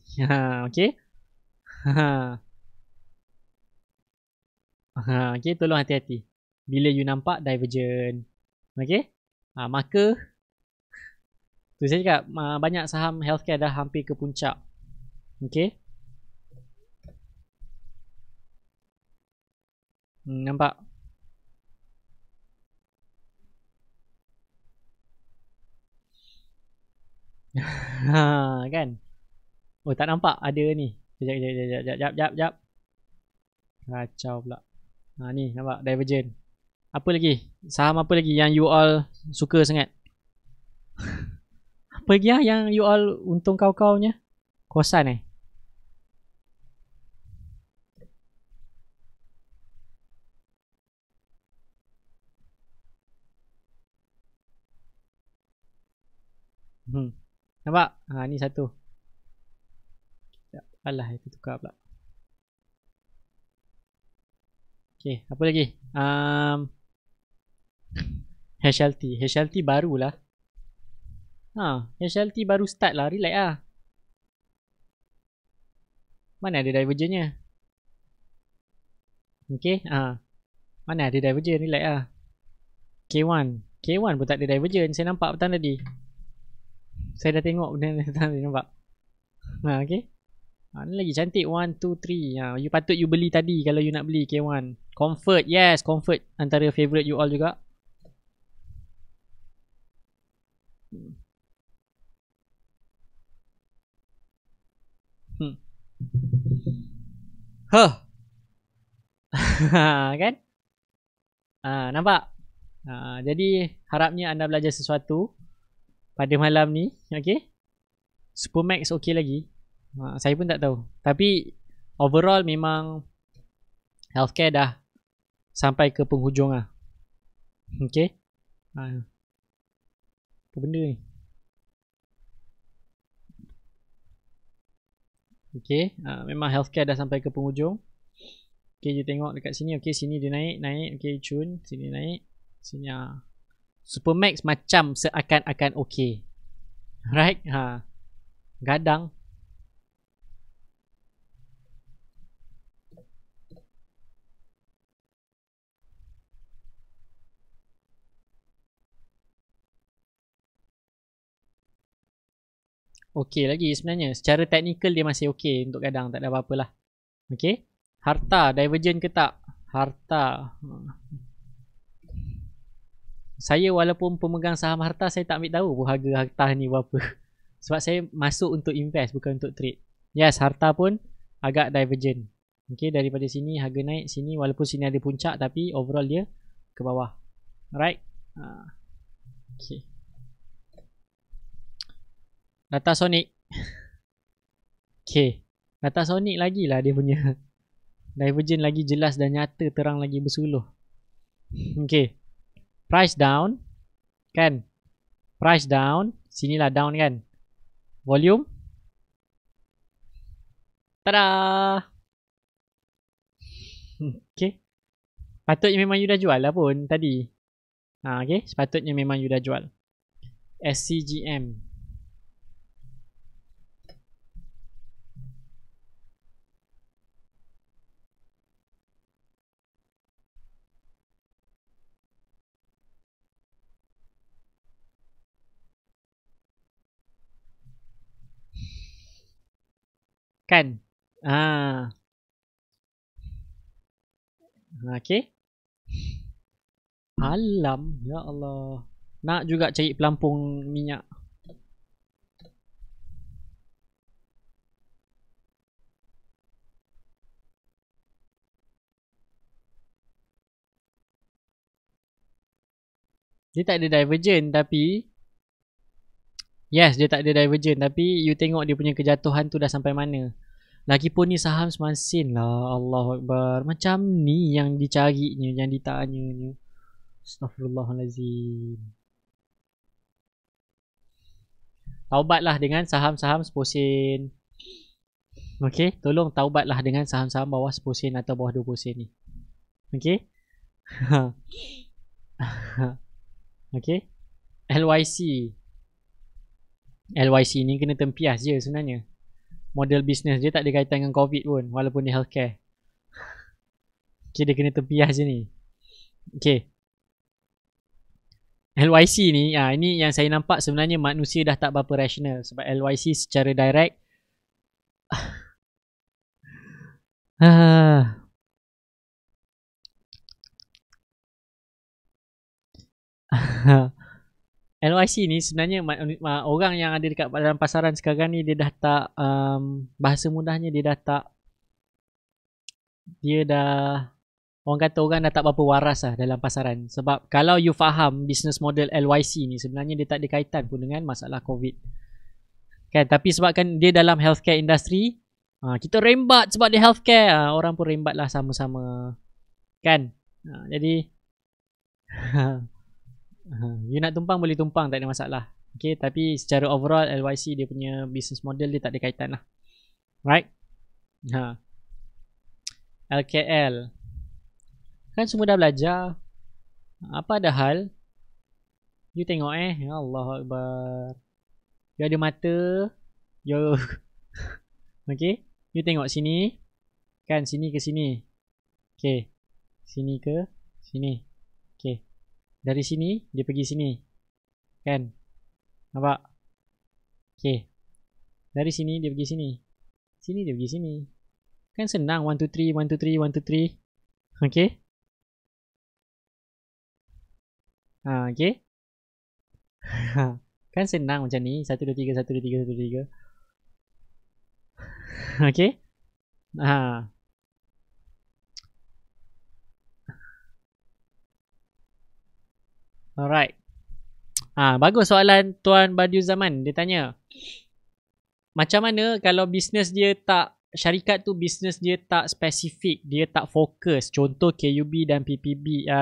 Okay. Okay. Tolong hati-hati. Bila you nampak divergent. Okay. Maka tu saya cakap banyak saham healthcare dah hampir ke puncak. Okay. Nampak? Kan? Oh tak nampak ada ni. Sekejap. Kacau pula. Ni nampak divergent. Apa lagi? Saham apa lagi yang you all suka sangat? Apa lagi yang you all untung kau-kaunya? Kosan Nampak? Ni satu. Alah, itu tukar pula. Okay, apa lagi? HLT barulah. HLT baru start lah. Relax lah. Mana ada divergentnya? Okay. Mana ada divergent? Relax lah. K1 pun tak ada divergent. Saya nampak petang tadi. Saya dah tengok benda petang tadi. Nampak? Okay. Ni lagi cantik. 1, 2, 3. You patut you beli tadi kalau you nak beli K1. Comfort. Yes, Comfort. Antara favourite you all juga. Kan? Nampak? Jadi harapnya anda belajar sesuatu pada malam ni. Okay? Supermax okey lagi. Saya pun tak tahu. Tapi overall memang healthcare dah sampai ke penghujung lah. Okay? Apa benda ni? Okay, memang healthcare dah sampai ke penghujung. Okay, you tengok dekat sini. Okay, sini dia naik. Okay, cun. Sini naik. Sini Supermax macam seakan-akan okay. Right? Gadang. Okey lagi sebenarnya. Secara teknikal dia masih okey untuk gadang. Tak ada apa-apa lah. Okey. Harta. Divergent ke tak? Harta. Saya walaupun pemegang saham harta, saya tak ambil tahu pun harga harta ni berapa. Sebab saya masuk untuk invest, bukan untuk trade. Yes, harta pun agak divergent. Okay, daripada sini harga naik, sini walaupun sini ada puncak, tapi overall dia ke bawah. Alright. Okay. Data Sonic. Okay. Data Sonic lagi lah dia punya divergent lagi jelas dan nyata, terang lagi bersuluh. Okay. Price down. Kan? Price down. Sinilah down kan? Volume. Tada! Okay. Patutnya memang you dah jual lah pun tadi. Okay. Sepatutnya memang you dah jual. SCGM. Kan? Okay. Alam, ya Allah. Nak juga cari pelampung minyak. Dia tak ada divergent tapi yes, dia tak ada divergent tapi you tengok dia punya kejatuhan tu dah sampai mana. Lagipun ni saham semansin lah. Allahu Akbar. Macam ni yang dicarinya, yang ditanyanya. Astaghfirullahalazim. Taubatlah dengan saham-saham 10 sen. Okay, tolong taubatlah dengan saham-saham bawah 10 sen atau bawah 20 sen ni. Okay. Okay. LYC ni kena tempias je sebenarnya. Model bisnes dia tak ada kaitan dengan COVID pun, walaupun dia healthcare. Okay, dia kena tempias je ni. Okay. LYC ni, ini yang saya nampak sebenarnya manusia dah tak berapa rational. Sebab LYC secara direct LYC ni sebenarnya orang yang ada dekat dalam pasaran sekarang ni dia dah tak bahasa mudahnya dia dah orang kata orang dah tak berapa waras lah dalam pasaran. Sebab kalau you faham business model LYC ni sebenarnya dia tak ada kaitan pun dengan masalah COVID kan. Tapi sebabkan dia dalam healthcare industry, kita rembat sebab dia healthcare, orang pun rembat lah sama-sama kan. Jadi you nak tumpang boleh tumpang, tak ada masalah. Okay, tapi secara overall LYC dia punya business model dia tak ada kaitan lah. Right. LKL kan semua dah belajar. Apa ada hal? You tengok ya Allah Akbar. You ada mata. You okay, you tengok sini. Kan sini ke sini. Okay, sini ke sini. Okay, dari sini dia pergi sini. Kan? Nampak? Okay, dari sini dia pergi sini. Sini dia pergi sini. Kan senang 1 2 3 1 2 3 1 2 3. Okay. Okay. Kan senang macam ni. 1 2 3 1 2 3 1 2 3. Okay. Alright. Bagus soalan Tuan Badiu Zaman. Dia tanya, macam mana kalau bisnes dia tak, syarikat tu bisnes dia tak spesifik, dia tak fokus. Contoh KUB dan PPB.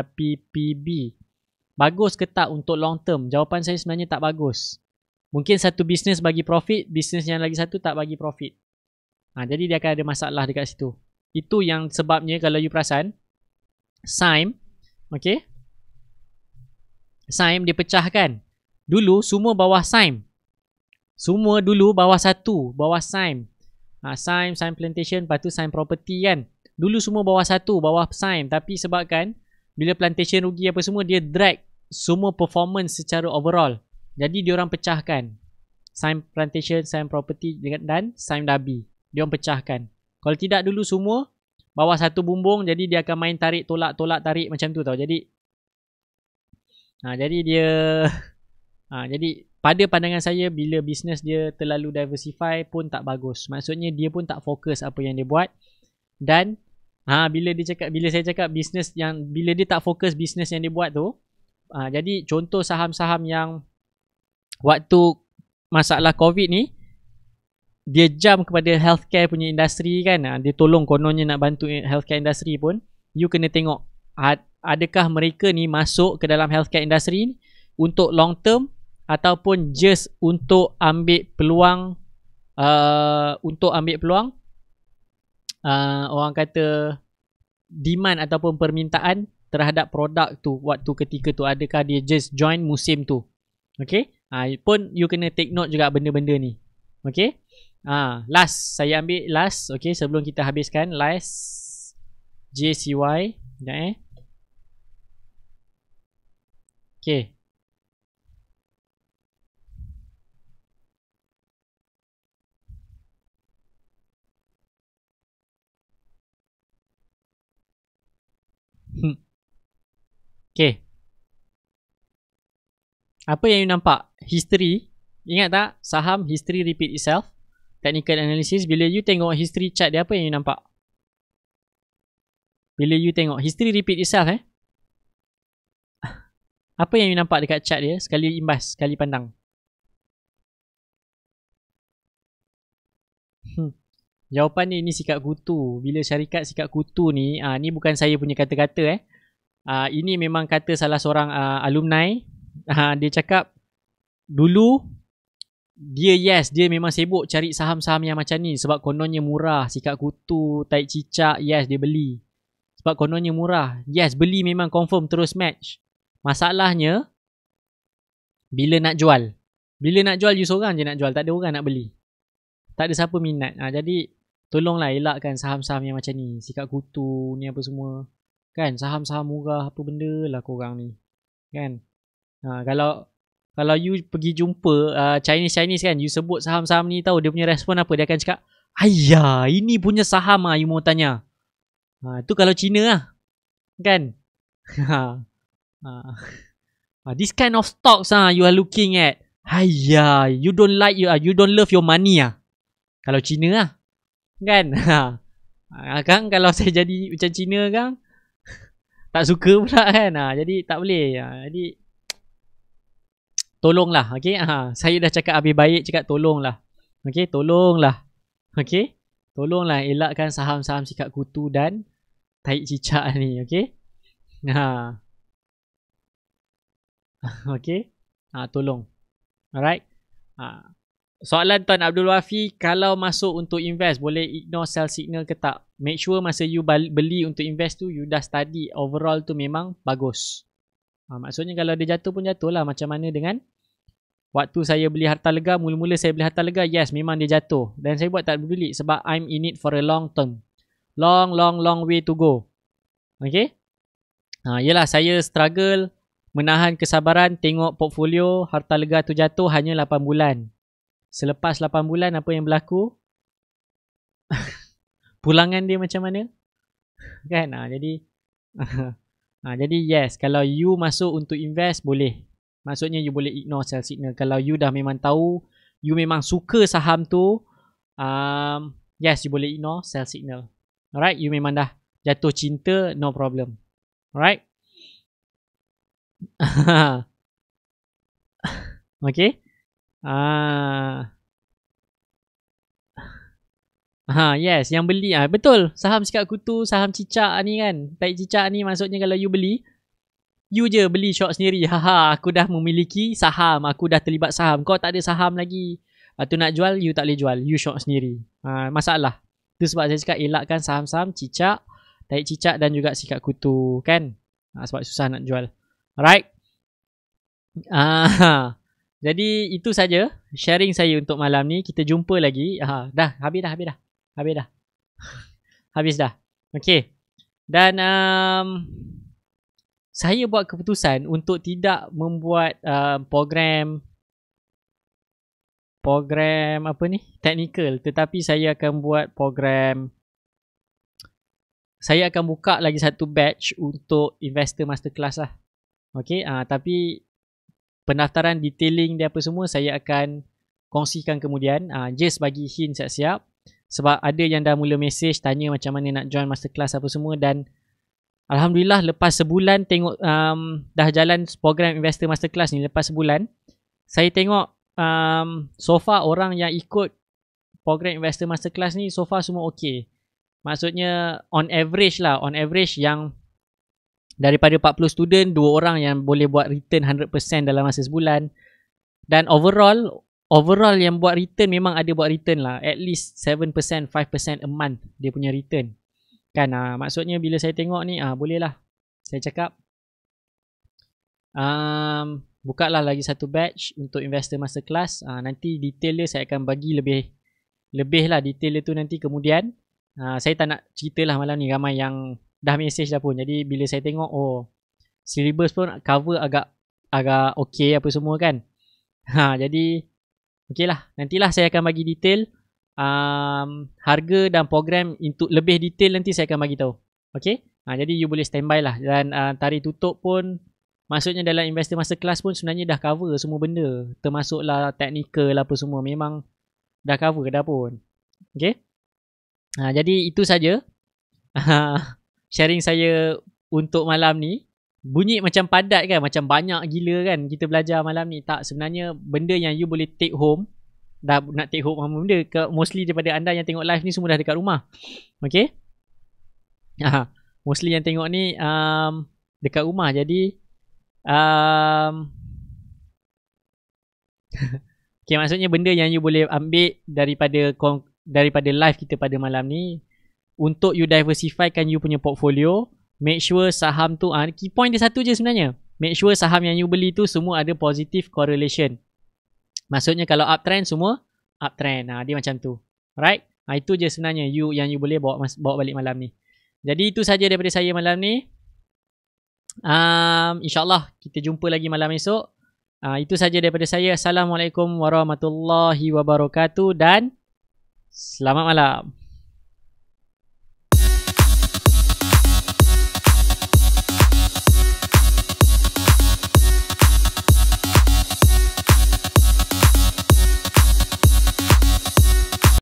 Bagus ke tak untuk long term? Jawapan saya sebenarnya tak bagus. Mungkin satu bisnes bagi profit, bisnes yang lagi satu tak bagi profit. Jadi dia akan ada masalah dekat situ. Itu yang sebabnya kalau you perasan, SIME, okay, SIME dia pecahkan. Dulu semua bawah SIME. Semua dulu bawah satu, bawah SIME. SIME Plantation, lepas tu SIME Property kan. Dulu semua bawah satu, bawah SIME. Tapi sebabkan bila plantation rugi apa semua, dia drag semua performance secara overall. Jadi diorang pecahkan SIME Plantation, SIME Property dan SIME Dabi. Diorang pecahkan. Kalau tidak dulu semua bawah satu bumbung, jadi dia akan main tarik, tolak, tarik macam tu tau. Jadi jadi dia jadi pada pandangan saya, bila bisnes dia terlalu diversify pun tak bagus. Maksudnya dia pun tak fokus apa yang dia buat. Dan bila saya cakap bisnes yang, bila dia tak fokus bisnes yang dia buat tu, jadi contoh saham-saham yang waktu masalah COVID ni, dia jump kepada healthcare punya industri kan. Dia tolong, kononnya nak bantu healthcare industri pun. You kena tengok adakah mereka ni masuk ke dalam healthcare industri ni untuk long term ataupun just untuk ambil peluang orang kata demand ataupun permintaan terhadap produk tu waktu ketika tu. Adakah dia just join musim tu. Okay, pun you kena take note juga benda-benda ni. Okay, last saya ambil last. Okay, sebelum kita habiskan last JCY. Sekejap Okay, okay, apa yang you nampak? History. Ingat tak? Saham history repeat itself. Technical analysis. Bila you tengok history chart dia, apa yang you nampak? Bila you tengok history repeat itself apa yang you nampak dekat chart dia? Sekali imbas, sekali pandang. Jawapan ni sikat kutu. Bila syarikat sikat kutu ni, ni bukan saya punya kata-kata ini memang kata salah seorang alumni. Dia cakap dulu dia memang sibuk cari saham-saham yang macam ni sebab kononnya murah. Sikat kutu, taik cicak, dia beli sebab kononnya murah. Beli memang confirm terus match. Masalahnya bila nak jual you seorang je nak jual, tak ada orang nak beli, tak ada siapa minat. Jadi tolonglah elakkan saham-saham yang macam ni, sikat kutu ni apa semua kan. Saham-saham murah apa benda lah korang ni kan. Kalau you pergi jumpa Chinese kan, you sebut saham-saham ni, tahu dia punya respon apa? Dia akan cakap, ayah ini punya saham you mau tanya. Tu kalau Cina lah kan. This kind of stocks you are looking at. Ayah, you don't love your money kalau Cina lah kan. Kan kalau saya jadi macam Cina kan, tak suka pula kan. Jadi tak boleh. Jadi tolonglah. Okay, saya dah cakap habis baik, cakap tolonglah. Okay, tolonglah. Okay, tolonglah elakkan saham-saham sikat kutu dan taik cicak ni. Okay, okay, tolong. Alright. Soalan Tuan Abdul Wafi, kalau masuk untuk invest boleh ignore sell signal ke tak? Make sure masa you beli untuk invest tu, you dah study overall tu memang bagus. Maksudnya kalau dia jatuh pun jatuh lah. Macam mana dengan waktu saya beli Harta Lega, mula-mula saya beli Harta Lega, memang dia jatuh. Dan saya buat tak beli sebab I'm in it for a long term. Long way to go. Okay. Yelah, saya struggle menahan kesabaran tengok portfolio Harta Lega tu jatuh hanya 8 bulan. Selepas 8 bulan apa yang berlaku? Pulangan dia macam mana? Kan? Jadi jadi kalau you masuk untuk invest boleh. Maksudnya you boleh ignore sell signal. Kalau you dah memang tahu, you memang suka saham tu, you boleh ignore sell signal. Alright, you memang dah jatuh cinta, no problem. Alright. Okay. Yang beli betul, saham sikat kutu, saham cicak ni kan, taik cicak ni, maksudnya kalau you beli, you je beli short sendiri. Aku dah memiliki saham, aku dah terlibat saham, kau tak ada saham lagi. Tu nak jual, you tak boleh jual, you short sendiri. Masalah. Tu sebab saya cakap elakkan saham-saham cicak, taik cicak dan juga sikat kutu kan. Sebab susah nak jual. Alright. Jadi itu saja sharing saya untuk malam ni. Kita jumpa lagi. Habis dah. Okay. Dan saya buat keputusan untuk tidak membuat program apa ni, technical, tetapi saya akan buat program, saya akan buka lagi satu batch untuk investor masterclass lah. Okay, tapi pendaftaran, detailing dia apa semua saya akan kongsikan kemudian. Just bagi hint siap-siap. Sebab ada yang dah mula message tanya macam mana nak join masterclass apa semua, dan alhamdulillah lepas sebulan tengok dah jalan program investor masterclass ni. Lepas sebulan saya tengok so far orang yang ikut program investor masterclass ni so far semua okey. Maksudnya on average yang daripada 40 student 2 orang yang boleh buat return 100% dalam masa sebulan. Dan overall yang buat return memang ada buat return lah. At least 7%, 5% a month dia punya return. Kan maksudnya bila saya tengok ni boleh lah. Saya cakap buka lah lagi satu batch untuk investor masterclass. Nanti detail dia saya akan bagi lebih lah detail dia tu nanti kemudian. Saya tak nak cerita lah malam ni, ramai yang dah message dah pun. Jadi bila saya tengok syllabus pun cover agak okey apa semua kan. Jadi okey lah, nantilah saya akan bagi detail harga dan program untuk lebih detail nanti saya akan bagi tahu. Okey? Jadi you boleh standby lah. Dan tarikh tutup pun maksudnya dalam investor masterclass pun sebenarnya dah cover semua benda. Termasuklah technical apa semua memang dah cover dah pun. Okey? Jadi itu saja sharing saya untuk malam ni. Bunyi macam padat kan, macam banyak gila kan kita belajar malam ni. Tak, sebenarnya benda yang you boleh take home. Dah nak take home apa benda, mostly daripada anda yang tengok live ni semua dah dekat rumah. Okay, mostly yang tengok ni dekat rumah. Jadi okay, maksudnya benda yang you boleh ambil daripada live kita pada malam ni, untuk you diversifykan you punya portfolio. Make sure saham tu, key point dia satu je sebenarnya. Make sure saham yang you beli tu semua ada positive correlation. Maksudnya kalau uptrend semua uptrend. Dia macam tu. Alright? Itu je sebenarnya yang you boleh bawa balik malam ni. Jadi itu saja daripada saya malam ni. InsyaAllah kita jumpa lagi malam esok. Itu saja daripada saya. Assalamualaikum warahmatullahi wabarakatuh dan selamat malam.